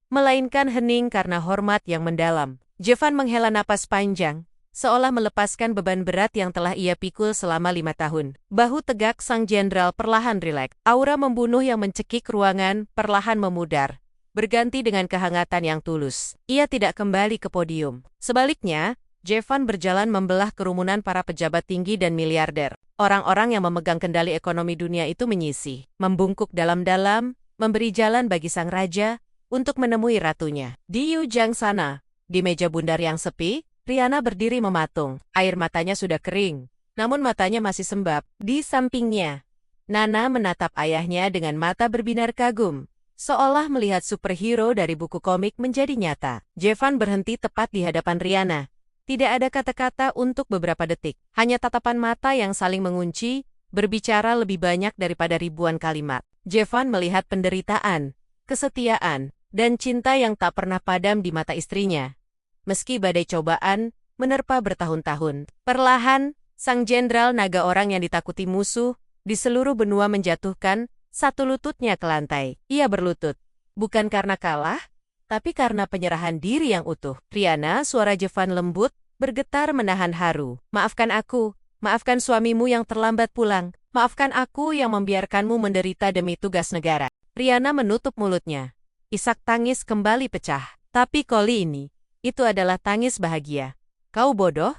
melainkan hening karena hormat yang mendalam. Jevan menghela napas panjang, seolah melepaskan beban berat yang telah ia pikul selama 5 tahun. Bahu tegak sang jenderal perlahan rileks. Aura membunuh yang mencekik ruangan perlahan memudar, berganti dengan kehangatan yang tulus. Ia tidak kembali ke podium. Sebaliknya, Jevan berjalan membelah kerumunan para pejabat tinggi dan miliarder. Orang-orang yang memegang kendali ekonomi dunia itu menyisih, membungkuk dalam-dalam, memberi jalan bagi sang raja untuk menemui ratunya. Di ujung sana, di meja bundar yang sepi, Rihanna berdiri mematung. Air matanya sudah kering, namun matanya masih sembab. Di sampingnya, Nana menatap ayahnya dengan mata berbinar kagum, seolah melihat superhero dari buku komik menjadi nyata. Jevan berhenti tepat di hadapan Rihanna. Tidak ada kata-kata untuk beberapa detik. Hanya tatapan mata yang saling mengunci, berbicara lebih banyak daripada ribuan kalimat. Jevan melihat penderitaan, kesetiaan, dan cinta yang tak pernah padam di mata istrinya. Meski badai cobaan menerpa bertahun-tahun. Perlahan, sang jenderal naga orang yang ditakuti musuh di seluruh benua menjatuhkan satu lututnya ke lantai. Ia berlutut, bukan karena kalah, tapi karena penyerahan diri yang utuh. Rihanna, suara Jevan lembut, bergetar menahan haru. Maafkan aku, maafkan suamimu yang terlambat pulang, maafkan aku yang membiarkanmu menderita demi tugas negara. Rihanna menutup mulutnya. Isak tangis kembali pecah. Tapi kali ini, itu adalah tangis bahagia. Kau bodoh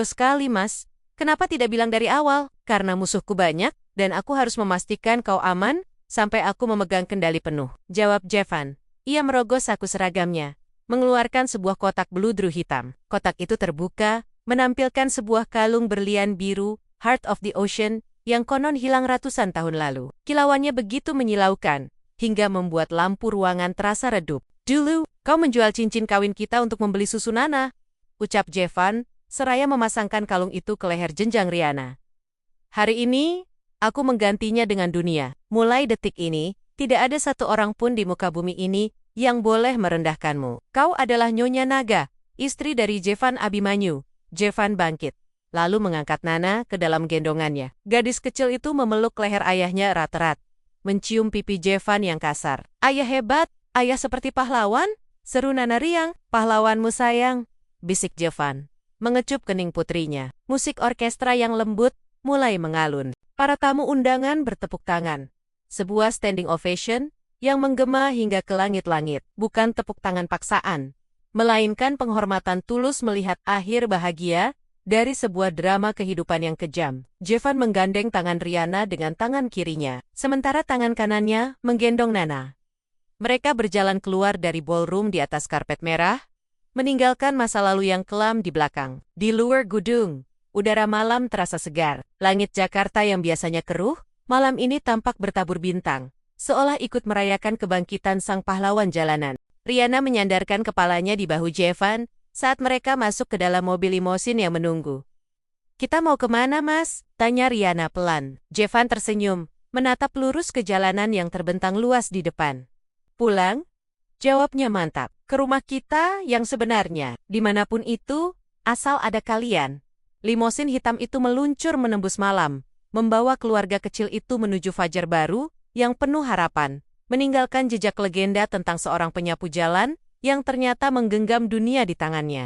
sekali mas. Kenapa tidak bilang dari awal? Karena musuhku banyak, dan aku harus memastikan kau aman, sampai aku memegang kendali penuh. Jawab Jevan. Ia merogoh saku seragamnya, mengeluarkan sebuah kotak beludru hitam. Kotak itu terbuka, menampilkan sebuah kalung berlian biru, Heart of the Ocean, yang konon hilang ratusan tahun lalu. Kilauannya begitu menyilaukan, hingga membuat lampu ruangan terasa redup. Dulu, kau menjual cincin kawin kita untuk membeli susu Nana, ucap Jevan, seraya memasangkan kalung itu ke leher jenjang Rihanna. Hari ini, aku menggantinya dengan dunia. Mulai detik ini, tidak ada satu orang pun di muka bumi ini yang boleh merendahkanmu. Kau adalah Nyonya Naga, istri dari Jevan Abimanyu. Jevan bangkit, lalu mengangkat Nana ke dalam gendongannya. Gadis kecil itu memeluk leher ayahnya erat-erat, mencium pipi Jevan yang kasar. Ayah hebat, ayah seperti pahlawan, seru Nana riang. Pahlawanmu sayang, bisik Jevan, mengecup kening putrinya. Musik orkestra yang lembut mulai mengalun. Para tamu undangan bertepuk tangan. Sebuah standing ovation yang menggema hingga ke langit-langit. Bukan tepuk tangan paksaan, melainkan penghormatan tulus melihat akhir bahagia dari sebuah drama kehidupan yang kejam. Jevan menggandeng tangan Rihanna dengan tangan kirinya, sementara tangan kanannya menggendong Nana. Mereka berjalan keluar dari ballroom di atas karpet merah, meninggalkan masa lalu yang kelam di belakang. Di luar gedung, udara malam terasa segar. Langit Jakarta yang biasanya keruh, malam ini tampak bertabur bintang, seolah ikut merayakan kebangkitan sang pahlawan jalanan. Rihanna menyandarkan kepalanya di bahu Jevan saat mereka masuk ke dalam mobil limosin yang menunggu. Kita mau kemana, Mas? Tanya Rihanna pelan. Jevan tersenyum, menatap lurus ke jalanan yang terbentang luas di depan. Pulang? Jawabnya mantap. Ke rumah kita yang sebenarnya, dimanapun itu, asal ada kalian. Limosin hitam itu meluncur menembus malam, membawa keluarga kecil itu menuju fajar baru yang penuh harapan, meninggalkan jejak legenda tentang seorang penyapu jalan yang ternyata menggenggam dunia di tangannya.